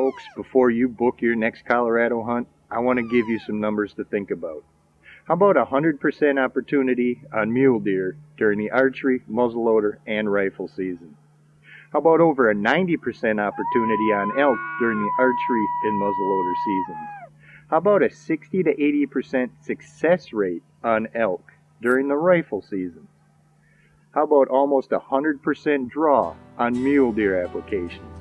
folks, before you book your next Colorado hunt, I want to give you some numbers to think about. How about 100% opportunity on mule deer during the archery, muzzleloader, and rifle season? How about over a 90% opportunity on elk during the archery and muzzleloader seasons? How about a 60 to 80% success rate on elk during the rifle season? How about almost 100% draw on mule deer applications?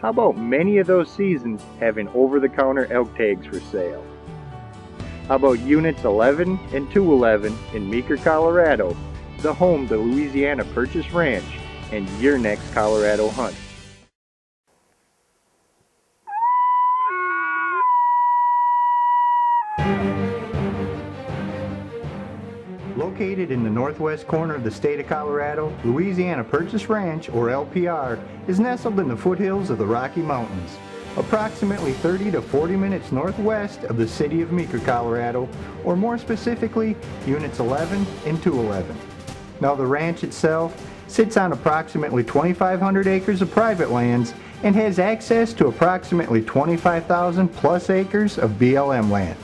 How about many of those seasons having over-the-counter elk tags for sale? How about Units 11 and 211 in Meeker, Colorado, the home to Louisiana Purchase Ranch, and your next Colorado hunt? Located in the northwest corner of the state of Colorado, Louisiana Purchase Ranch, or LPR, is nestled in the foothills of the Rocky Mountains, approximately 30 to 40 minutes northwest of the city of Meeker, Colorado, or more specifically, Units 11 and 211. Now, the ranch itself sits on approximately 2,500 acres of private lands and has access to approximately 25,000 plus acres of BLM land.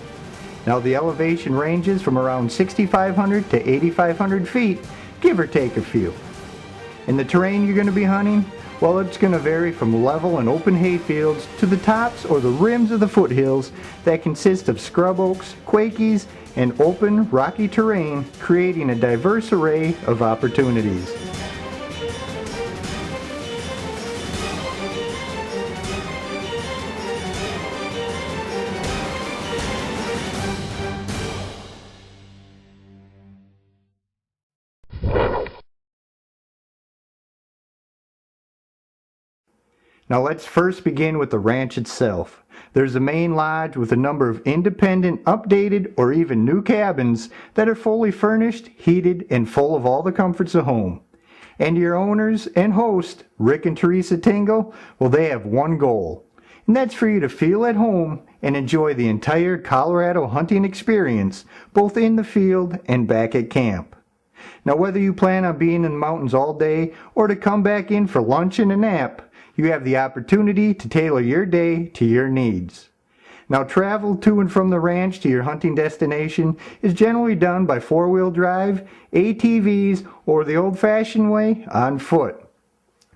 Now, the elevation ranges from around 6,500 to 8,500 feet, give or take a few. And the terrain you're going to be hunting, well, it's going to vary from level and open hayfields to the tops or the rims of the foothills that consist of scrub oaks, quakies, and open, rocky terrain, creating a diverse array of opportunities. Now let's first begin with the ranch itself. There's a main lodge with a number of independent, updated, or even new cabins that are fully furnished, heated, and full of all the comforts of home. And your owners and host, Rick and Teresa Tingle, well, they have one goal, and that's for you to feel at home and enjoy the entire Colorado hunting experience, both in the field and back at camp. Now, whether you plan on being in the mountains all day or to come back in for lunch and a nap, you have the opportunity to tailor your day to your needs. Now, travel to and from the ranch to your hunting destination is generally done by four-wheel drive, ATVs, or the old-fashioned way, on foot.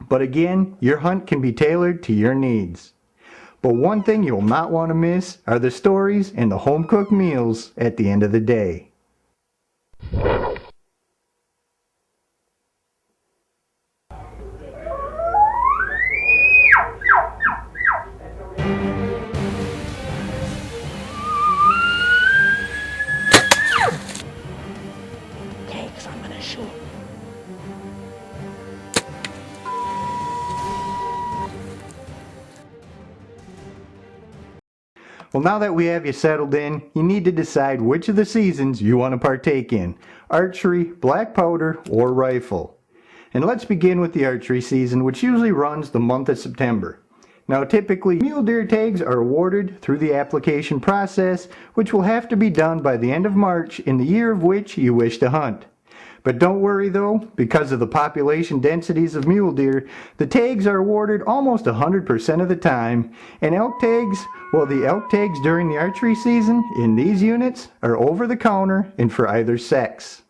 But again, your hunt can be tailored to your needs. But one thing you'll not want to miss are the stories and the home-cooked meals at the end of the day. Well, now that we have you settled in, you need to decide which of the seasons you want to partake in: archery, black powder, or rifle. And let's begin with the archery season, which usually runs the month of September. Now, typically, mule deer tags are awarded through the application process, which will have to be done by the end of March in the year of which you wish to hunt. But don't worry though, because of the population densities of mule deer, the tags are awarded almost 100% of the time, and elk tags, well, the elk tags during the archery season in these units are over the counter and for either sex.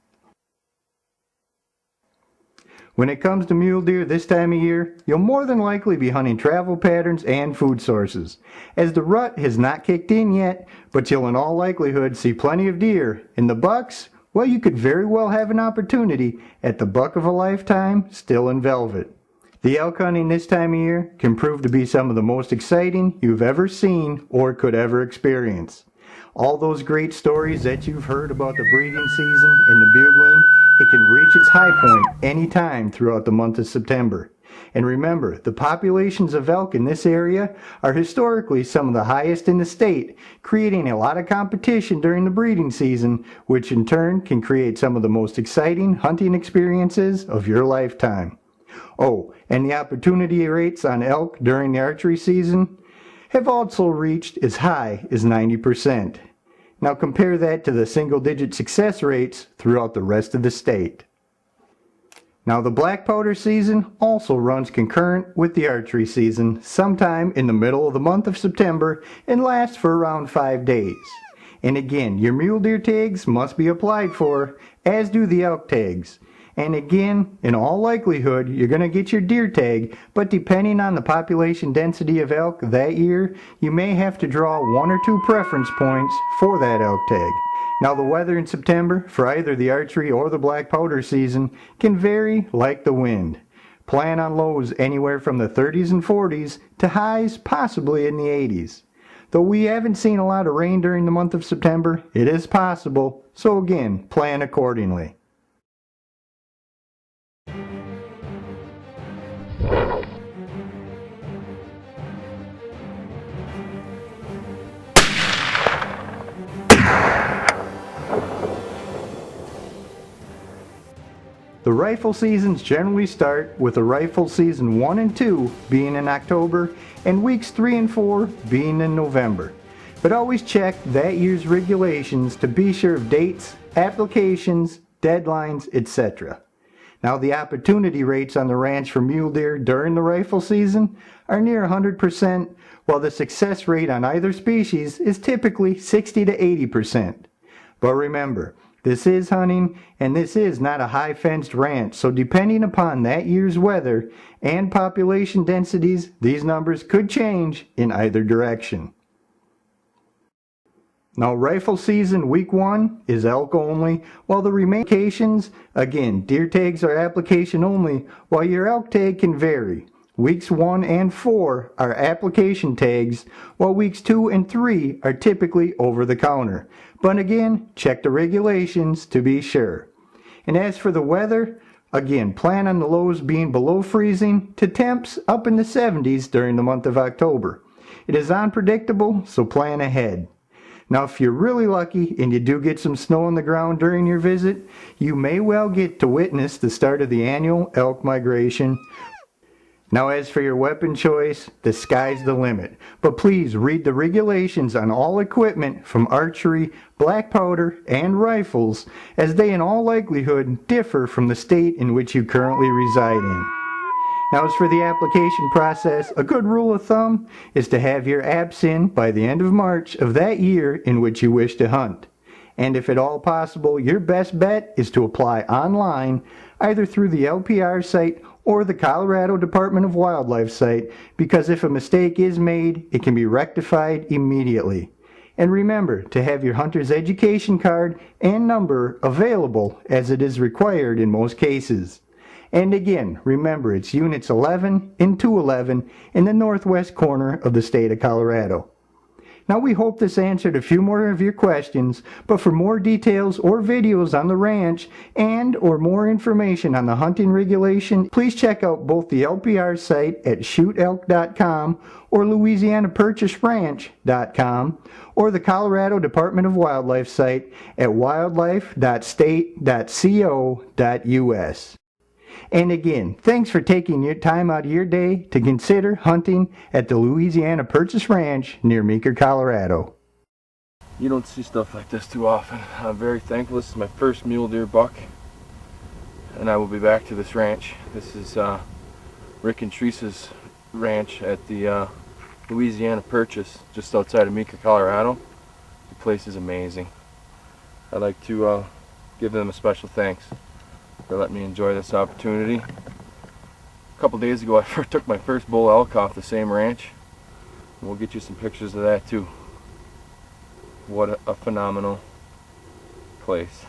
When it comes to mule deer this time of year, you'll more than likely be hunting travel patterns and food sources, as the rut has not kicked in yet, but you'll in all likelihood see plenty of deer, and the bucks, well, you could very well have an opportunity at the buck of a lifetime still in velvet. The elk hunting this time of year can prove to be some of the most exciting you've ever seen or could ever experience. All those great stories that you've heard about the breeding season and the bugling, it can reach its high point any time throughout the month of September. And remember, the populations of elk in this area are historically some of the highest in the state, creating a lot of competition during the breeding season, which in turn can create some of the most exciting hunting experiences of your lifetime. Oh, and the opportunity rates on elk during the archery season have also reached as high as 90%. Now compare that to the single-digit success rates throughout the rest of the state. Now the black powder season also runs concurrent with the archery season sometime in the middle of the month of September and lasts for around 5 days. And again, your mule deer tags must be applied for, as do the elk tags. And again, in all likelihood, you're going to get your deer tag, but depending on the population density of elk that year, you may have to draw 1 or 2 preference points for that elk tag. Now the weather in September for either the archery or the black powder season can vary like the wind. Plan on lows anywhere from the 30s and 40s to highs possibly in the 80s. Though we haven't seen a lot of rain during the month of September, it is possible, so again, plan accordingly. The rifle seasons generally start with the rifle season 1 and 2 being in October and weeks 3 and 4 being in November. But always check that year's regulations to be sure of dates, applications, deadlines, etc. Now the opportunity rates on the ranch for mule deer during the rifle season are near 100%, while the success rate on either species is typically 60 to 80%. But remember, this is hunting, and this is not a high-fenced ranch, so depending upon that year's weather and population densities, these numbers could change in either direction. Now rifle season week 1 is elk only, while the remaining applications, again, deer tags are application only, while your elk tag can vary. Weeks 1 and 4 are application tags, while weeks 2 and 3 are typically over the counter. But again, check the regulations to be sure. And as for the weather, again, plan on the lows being below freezing to temps up in the 70s during the month of October. It is unpredictable, so plan ahead. Now if you're really lucky and you do get some snow on the ground during your visit, you may well get to witness the start of the annual elk migration. Now as for your weapon choice, the sky's the limit. But please read the regulations on all equipment from archery, black powder, and rifles, as they in all likelihood differ from the state in which you currently reside in. Now as for the application process, a good rule of thumb is to have your apps in by the end of March of that year in which you wish to hunt. And if at all possible, your best bet is to apply online, either through the LPR site or the Colorado Department of Wildlife site, because if a mistake is made, it can be rectified immediately. And remember to have your hunter's education card and number available, as it is required in most cases. And again, remember it's Units 11 and 211 in the northwest corner of the state of Colorado. Now we hope this answered a few more of your questions, but for more details or videos on the ranch and or more information on the hunting regulation, please check out both the LPR site at shootelk.com or Louisiana Purchase Ranch.com or the Colorado Department of Wildlife site at wildlife.state.co.us. And again, thanks for taking your time out of your day to consider hunting at the Louisiana Purchase Ranch near Meeker, Colorado. You don't see stuff like this too often. I'm very thankful. This is my first mule deer buck, and I will be back to this ranch. This is Rick and Teresa's ranch at the Louisiana Purchase, just outside of Meeker, Colorado. The place is amazing. I'd like to give them a special thanks for letting me enjoy this opportunity. A couple days ago I took my first bull elk off the same ranch, and we'll get you some pictures of that too. What a phenomenal place.